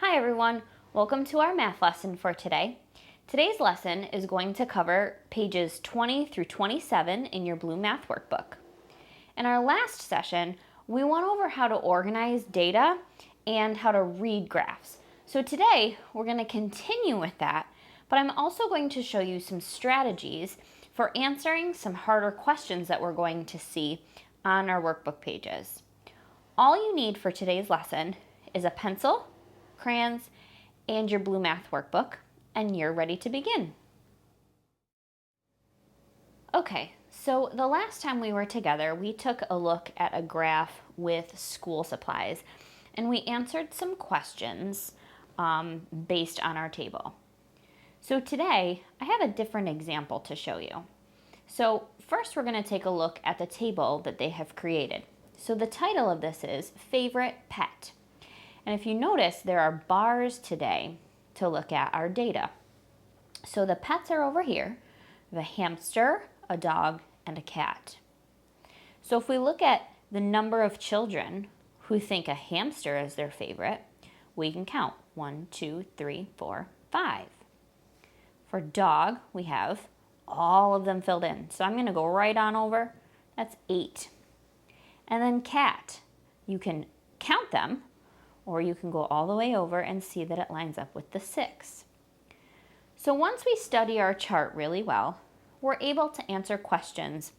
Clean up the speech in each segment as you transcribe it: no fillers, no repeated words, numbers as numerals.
Hi everyone, welcome to our math lesson for today. Today's lesson is going to cover pages 20 through 27 in your blue math workbook. In our last session, we went over how to organize data and how to read graphs. So today, we're going to continue with that, but I'm also going to show you some strategies for answering some harder questions that we're going to see on our workbook pages. All you need for today's lesson is a pencil, crayons, and your blue math workbook, and you're ready to begin. Okay, so the last time we were together, we took a look at a graph with school supplies, and we answered some questions based on our table. So today, I have a different example to show you. So first, we're going to take a look at the table that they have created. So the title of this is Favorite Pet. And if you notice, there are bars today to look at our data. So the pets are over here. We have a hamster, a dog, and a cat. So if we look at the number of children who think a hamster is their favorite, we can count 1, 2, 3, 4, 5. For dog, we have all of them filled in. So I'm going to go right on over. That's 8. And then cat, you can count them, or you can go all the way over and see that it lines up with the 6. So once we study our chart really well, we're able to answer questions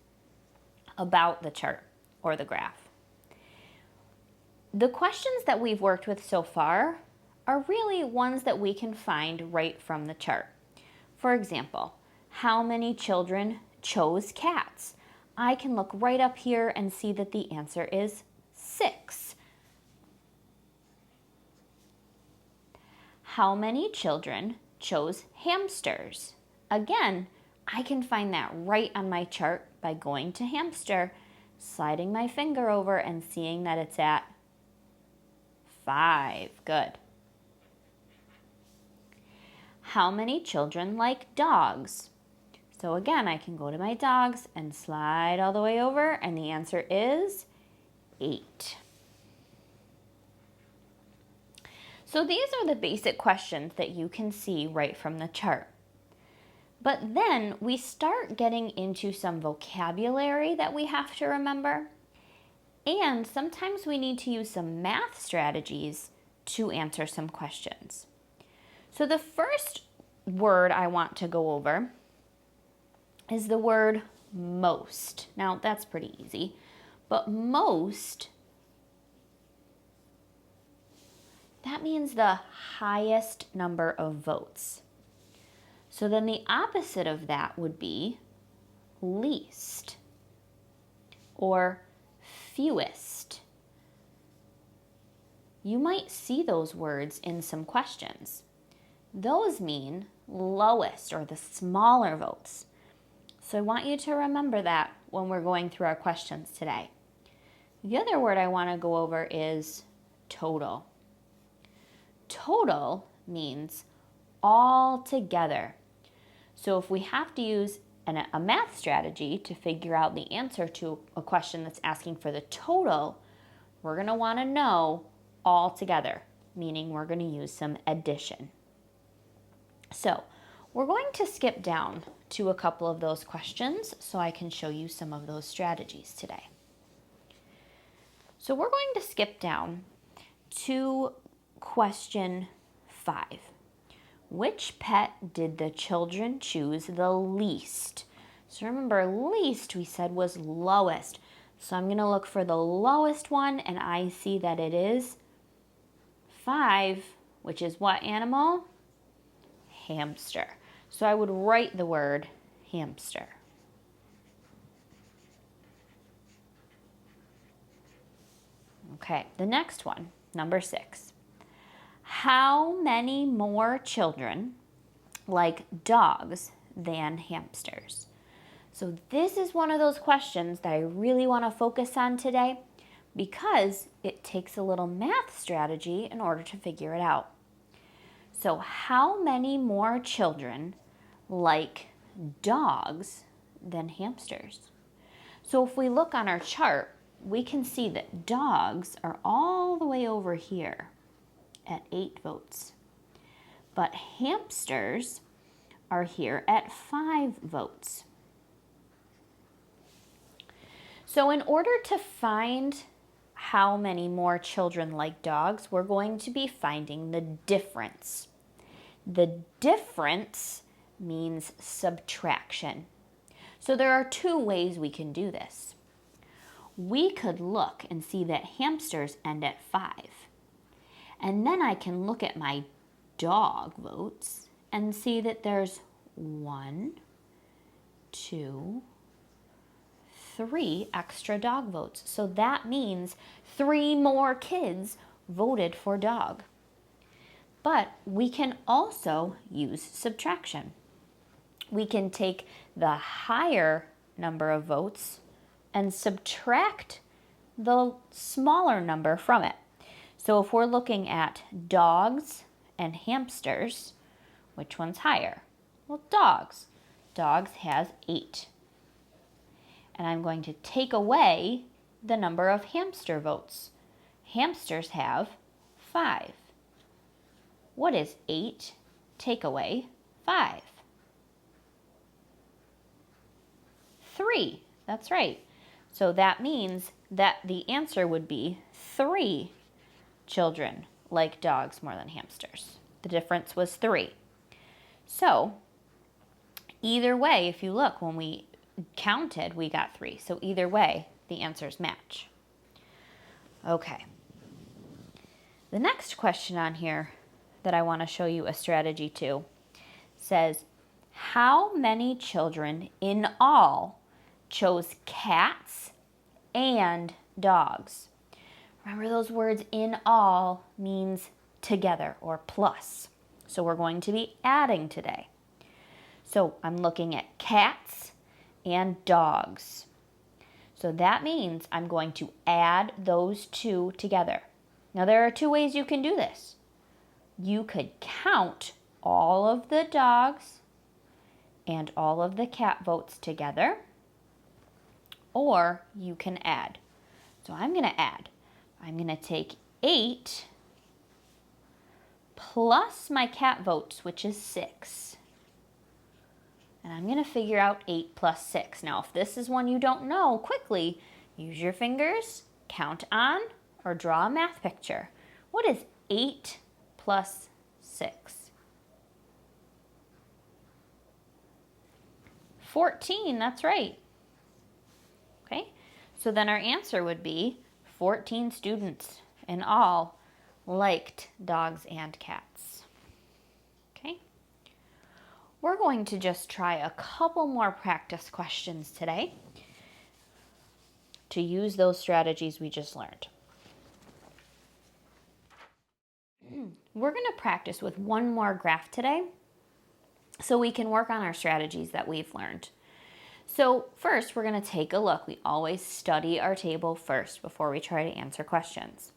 about the chart or the graph. The questions that we've worked with so far are really ones that we can find right from the chart. For example, how many children chose cats? I can look right up here and see that the answer is 6. How many children chose hamsters? Again, I can find that right on my chart by going to hamster, sliding my finger over and seeing that it's at 5. Good. How many children like dogs? So again, I can go to my dogs and slide all the way over, and the answer is 8. So these are the basic questions that you can see right from the chart. But then we start getting into some vocabulary that we have to remember, and sometimes we need to use some math strategies to answer some questions. So the first word I want to go over is the word most. Now that's pretty easy, but most, that means the highest number of votes. So then the opposite of that would be least or fewest. You might see those words in some questions. Those mean lowest or the smaller votes. So I want you to remember that when we're going through our questions today. The other word I want to go over is total. Total means all together. So if we have to use a math strategy to figure out the answer to a question that's asking for the total, we're going to want to know all together, meaning we're going to use some addition. So we're going to skip down to a couple of those questions so I can show you some of those strategies today. So we're going to skip down to question 5. Which pet did the children choose the least? So remember, least we said was lowest. So I'm going to look for the lowest one, and I see that it is 5, which is what animal? Hamster. So I would write the word hamster. Okay, the next one, number 6. How many more children like dogs than hamsters? So this is one of those questions that I really want to focus on today because it takes a little math strategy in order to figure it out. So how many more children like dogs than hamsters? So if we look on our chart, we can see that dogs are all the way over here. at 8 votes. But hamsters are here at 5 votes. So in order to find how many more children like dogs, we're going to be finding the difference. The difference means subtraction. So there are 2 ways we can do this. We could look and see that hamsters end at 5. And then I can look at my dog votes and see that there's 1, 2, 3 extra dog votes. So that means 3 more kids voted for dog. But we can also use subtraction. We can take the higher number of votes and subtract the smaller number from it. So if we're looking at dogs and hamsters, which one's higher? Well, dogs. Dogs has 8. And I'm going to take away the number of hamster votes. Hamsters have 5. What is 8 take away 5? 3. That's right. So that means that the answer would be 3 children like dogs more than hamsters. The difference was 3. So either way, if you look, when we counted, we got 3. So either way, the answers match. Okay. The next question on here that I want to show you a strategy to says, how many children in all chose cats and dogs? Remember, those words in all means together or plus. So we're going to be adding today. So I'm looking at cats and dogs. So that means I'm going to add those 2 together. Now there are 2 ways you can do this. You could count all of the dogs and all of the cat votes together, or you can add. So I'm going to add. I'm going to take 8 plus my cat votes, which is 6. And I'm going to figure out 8 plus 6. Now, if this is one you don't know, quickly use your fingers, count on, or draw a math picture. What is 8 plus 6? 14, that's right. Okay, so then our answer would be 14 students in all liked dogs and cats. Okay, we're going to just try a couple more practice questions today to use those strategies we just learned. We're going to practice with one more graph today so we can work on our strategies that we've learned. So first, we're going to take a look. We always study our table first before we try to answer questions.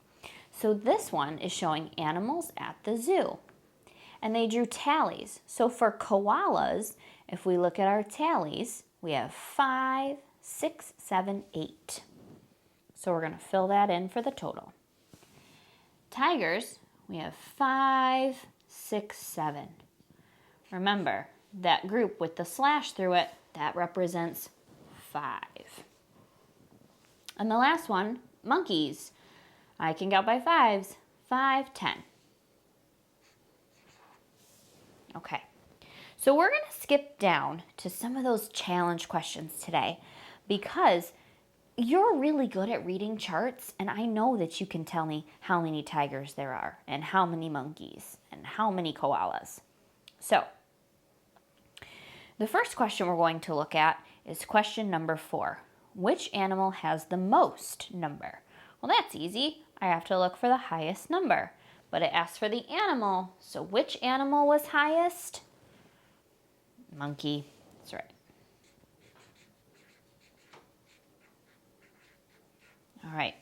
So this one is showing animals at the zoo. And they drew tallies. So for koalas, if we look at our tallies, we have 5, 6, 7, 8. So we're going to fill that in for the total. Tigers, we have 5, 6, 7. Remember, that group with the slash through it, that represents 5. And the last one, monkeys. I can count by 5s. 5, 10. Okay, so we're going to skip down to some of those challenge questions today because you're really good at reading charts, and I know that you can tell me how many tigers there are and how many monkeys and how many koalas. So the first question we're going to look at is question number 4. Which animal has the most number? Well, that's easy. I have to look for the highest number. But it asks for the animal. So which animal was highest? Monkey. That's right. All right.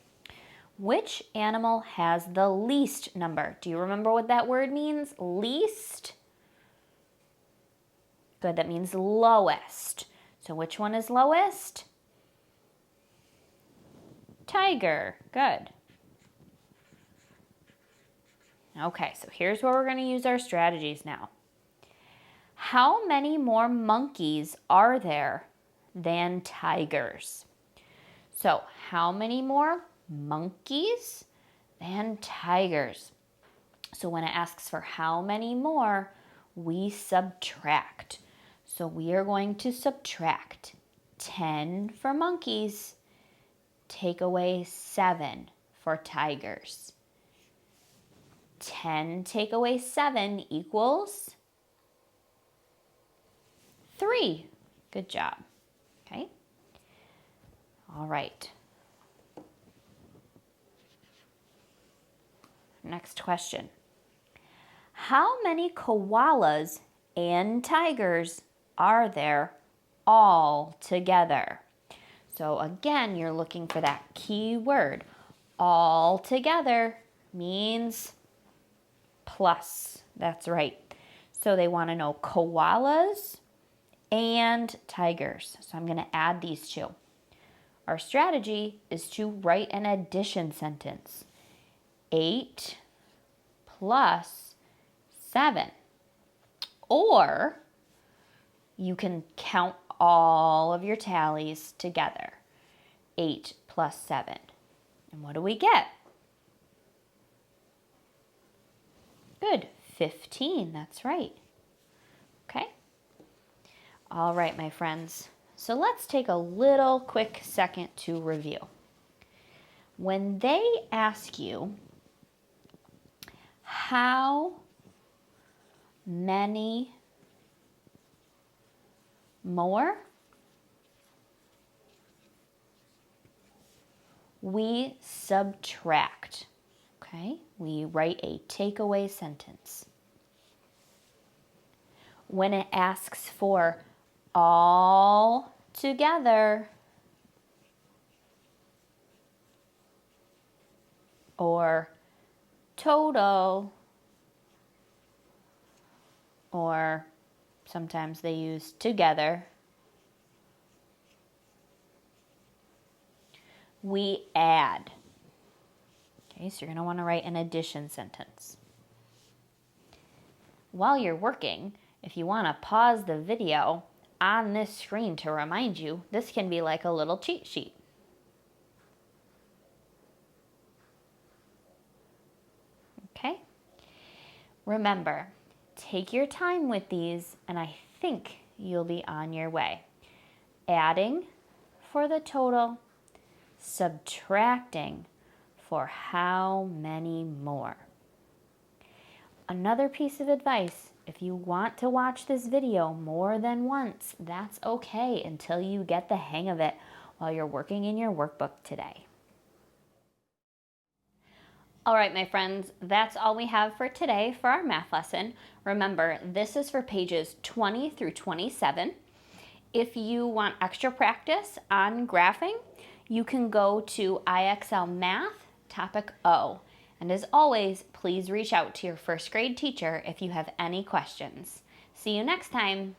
Which animal has the least number? Do you remember what that word means? Least? Good, that means lowest. So which one is lowest? Tiger. Good. Okay, so here's where we're going to use our strategies now. How many more monkeys are there than tigers? So how many more monkeys than tigers? So when it asks for how many more, we subtract. So we are going to subtract 10 for monkeys, take away 7 for tigers. 10 take away 7 equals 3. Good job. Okay. All right. Next question. How many koalas and tigers are there all together? So again, you're looking for that key word. All together means plus. That's right. So they want to know koalas and tigers. So I'm going to add these two. Our strategy is to write an addition sentence. 8 plus 7. Or you can count all of your tallies together. 8 plus 7. And what do we get? Good, 15, that's right. Okay. All right, my friends. So let's take a little quick second to review. When they ask you, how many more? We subtract, okay? We write a takeaway sentence. When it asks for all together or total, or sometimes they use together, we add. Okay, so you're going to want to write an addition sentence. While you're working, if you want to pause the video on this screen to remind you, this can be like a little cheat sheet. Okay? Remember, take your time with these, and I think you'll be on your way. Adding for the total, subtracting for how many more. Another piece of advice, if you want to watch this video more than once, that's okay until you get the hang of it while you're working in your workbook today. All right, my friends, that's all we have for today for our math lesson. Remember, this is for pages 20 through 27. If you want extra practice on graphing, you can go to IXL Math Topic O. And as always, please reach out to your first grade teacher if you have any questions. See you next time.